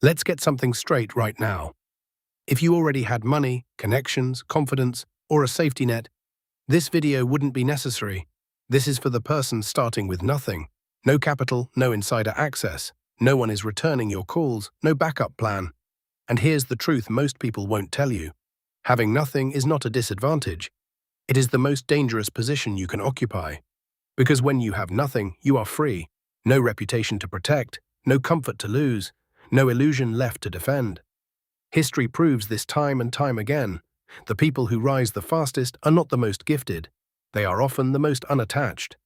Let's get something straight right now. If you already had money, connections, confidence, or a safety net, this video wouldn't be necessary. This is for the person starting with nothing. No capital, no insider access. No one is returning your calls, no backup plan. And here's the truth most people won't tell you. Having nothing is not a disadvantage. It is the most dangerous position you can occupy. Because when you have nothing, you are free. No reputation to protect, no comfort to lose, no illusion left to defend. History proves this time and time again. The people who rise the fastest are not the most gifted. They are often the most unattached.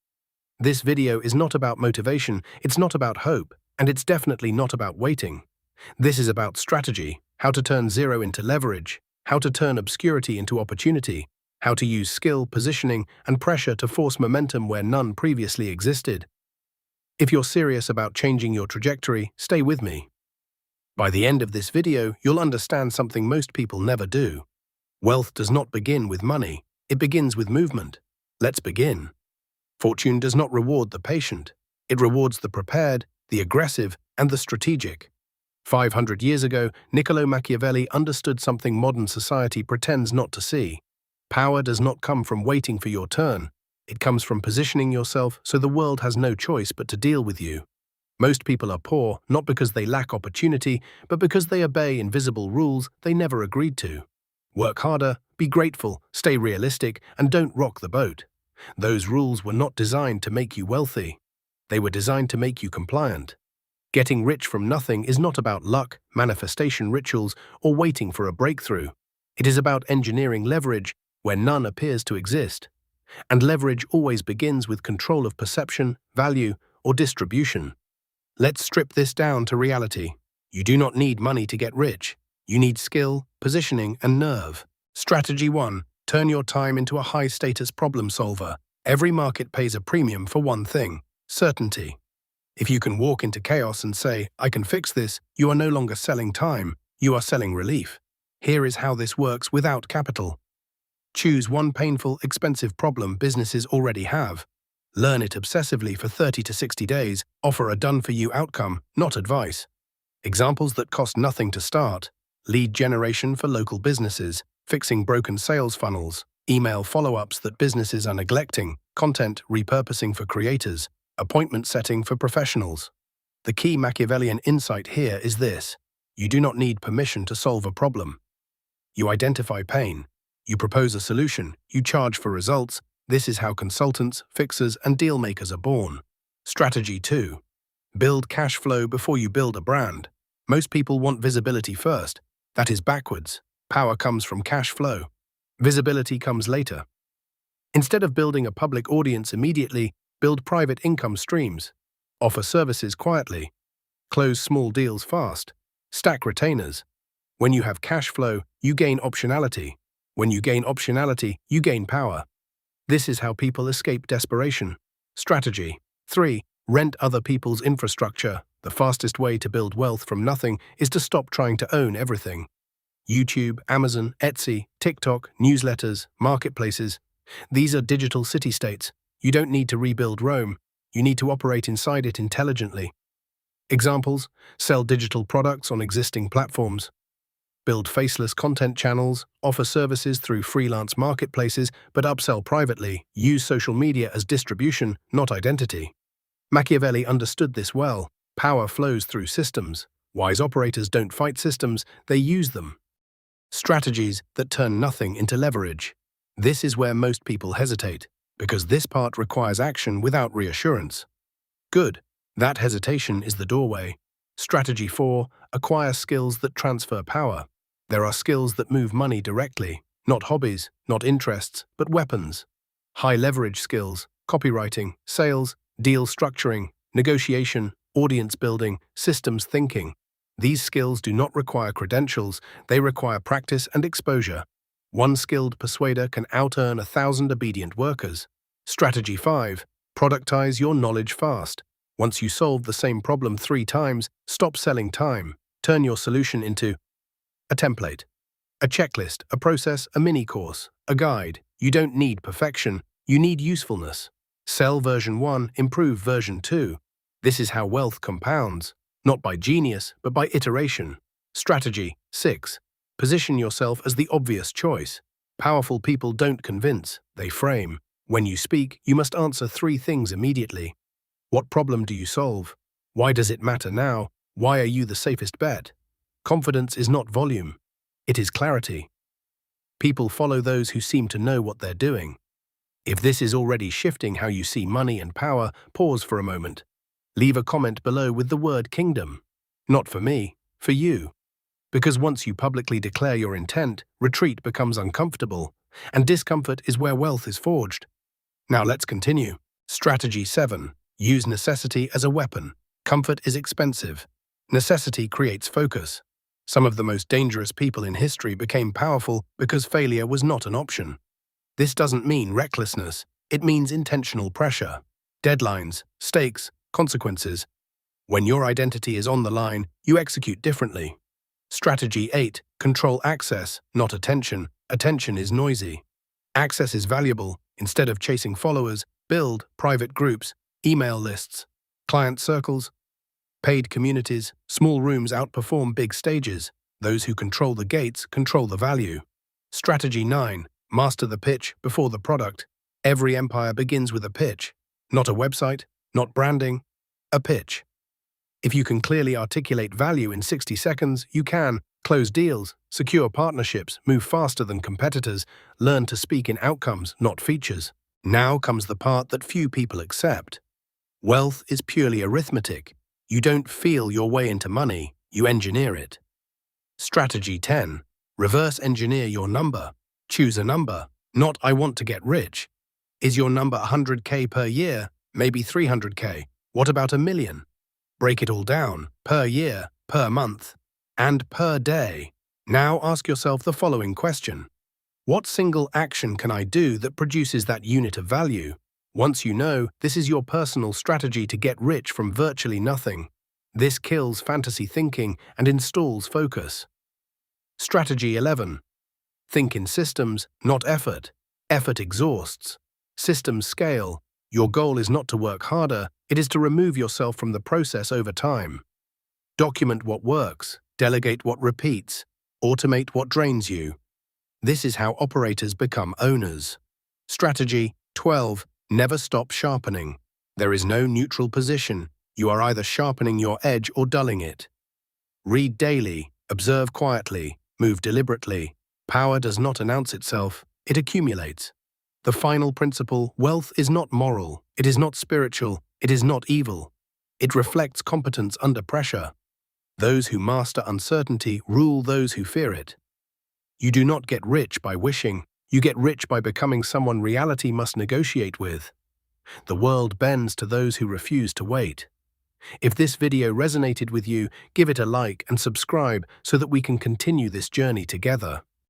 This video is not about motivation, it's not about hope, and it's definitely not about waiting. This is about strategy, how to turn zero into leverage, how to turn obscurity into opportunity, how to use skill, positioning, and pressure to force momentum where none previously existed. If you're serious about changing your trajectory, stay with me. By the end of this video, you'll understand something most people never do. Wealth does not begin with money, it begins with movement. Let's begin. Fortune does not reward the patient. It rewards the prepared, the aggressive, and the strategic. 500 years ago, Niccolo Machiavelli understood something modern society pretends not to see. Power does not come from waiting for your turn. It comes from positioning yourself so the world has no choice but to deal with you. Most people are poor, not because they lack opportunity, but because they obey invisible rules they never agreed to. Work harder, be grateful, stay realistic, and don't rock the boat. Those rules were not designed to make you wealthy. They were designed to make you compliant. Getting rich from nothing is not about luck, manifestation rituals, or waiting for a breakthrough. It is about engineering leverage where none appears to exist. And leverage always begins with control of perception, value, or distribution. Let's strip this down to reality. You do not need money to get rich. You need skill, positioning, and nerve. Strategy 1. Turn your time into a high-status problem solver. Every market pays a premium for one thing: certainty. If you can walk into chaos and say, "I can fix this," you are no longer selling time, you are selling relief. Here is how this works without capital. Choose one painful, expensive problem businesses already have. Learn it obsessively for 30 to 60 days. Offer a done-for-you outcome, not advice. Examples that cost nothing to start: lead generation for local businesses, fixing broken sales funnels, email follow-ups that businesses are neglecting, content repurposing for creators, appointment setting for professionals. The key Machiavellian insight here is this: you do not need permission to solve a problem. You identify pain. You propose a solution. You charge for results. This is how consultants, fixers, and deal makers are born. Strategy 2. Build cash flow before you build a brand. Most people want visibility first. That is backwards. Power comes from cash flow. Visibility comes later. Instead of building a public audience immediately, build private income streams. Offer services quietly. Close small deals fast. Stack retainers. When you have cash flow, you gain optionality. When you gain optionality, you gain power. This is how people escape desperation. Strategy 3. Rent other people's infrastructure. The fastest way to build wealth from nothing is to stop trying to own everything. YouTube, Amazon, Etsy, TikTok, newsletters, marketplaces. These are digital city-states. You don't need to rebuild Rome. You need to operate inside it intelligently. Examples: sell digital products on existing platforms. Build faceless content channels, offer services through freelance marketplaces, but upsell privately. Use social media as distribution, not identity. Machiavelli understood this well. Power flows through systems. Wise operators don't fight systems, they use them. Strategies that turn nothing into leverage. This is where most people hesitate, because this part requires action without reassurance. Good. That hesitation is the doorway. Strategy 4. Acquire skills that transfer power. There are skills that move money directly, not hobbies, not interests, but weapons. High leverage skills: copywriting, sales, deal structuring, negotiation, audience building, systems thinking. These skills do not require credentials, they require practice and exposure. One skilled persuader can out-earn 1,000 obedient workers. Strategy 5. Productize your knowledge fast. Once you solve the same problem 3 times, stop selling time. Turn your solution into a template, a checklist, a process, a mini-course, a guide. You don't need perfection, you need usefulness. Sell version 1, improve version 2. This is how wealth compounds. not by genius, but by iteration. Strategy 6. Position yourself as the obvious choice. Powerful people don't convince, they frame. When you speak, you must answer 3 things immediately. What problem do you solve? Why does it matter now? Why are you the safest bet? Confidence is not volume. It is clarity. People follow those who seem to know what they're doing. If this is already shifting how you see money and power, pause for a moment. Leave a comment below with the word kingdom. Not for me, for you. Because once you publicly declare your intent, retreat becomes uncomfortable, and discomfort is where wealth is forged. Now let's continue. Strategy 7. Use necessity as a weapon. Comfort is expensive. Necessity creates focus. Some of the most dangerous people in history became powerful because failure was not an option. This doesn't mean recklessness, it means intentional pressure. Deadlines, stakes, consequences. When your identity is on the line, you execute differently. Strategy 8. Control access, not attention. Attention is noisy. Access is valuable. Instead of chasing followers, build private groups, email lists, client circles, paid communities. Small rooms outperform big stages. Those who control the gates control the value. Strategy 9. Master the pitch before the product. Every empire begins with a pitch. Not a website, not branding, a pitch. If you can clearly articulate value in 60 seconds, you can close deals, secure partnerships, move faster than competitors, learn to speak in outcomes, not features. Now comes the part that few people accept. Wealth is purely arithmetic. You don't feel your way into money, you engineer it. Strategy 10. Reverse engineer your number. Choose a number, not I want to get rich. Is your number 100K per year? Maybe 300K. What about $1 million? Break it all down, per year, per month, and per day. Now ask yourself the following question. What single action can I do that produces that unit of value? Once you know, this is your personal strategy to get rich from virtually nothing. This kills fantasy thinking and installs focus. Strategy 11. Think in systems, not effort. Effort exhausts. Systems scale. Your goal is not to work harder, it is to remove yourself from the process over time. Document what works, delegate what repeats, automate what drains you. This is how operators become owners. Strategy 12. Never stop sharpening. There is no neutral position. You are either sharpening your edge or dulling it. Read daily, observe quietly, move deliberately. Power does not announce itself, it accumulates. The final principle, wealth is not moral, it is not spiritual, it is not evil. It reflects competence under pressure. Those who master uncertainty rule those who fear it. You do not get rich by wishing, you get rich by becoming someone reality must negotiate with. The world bends to those who refuse to wait. If this video resonated with you, give it a like and subscribe so that we can continue this journey together.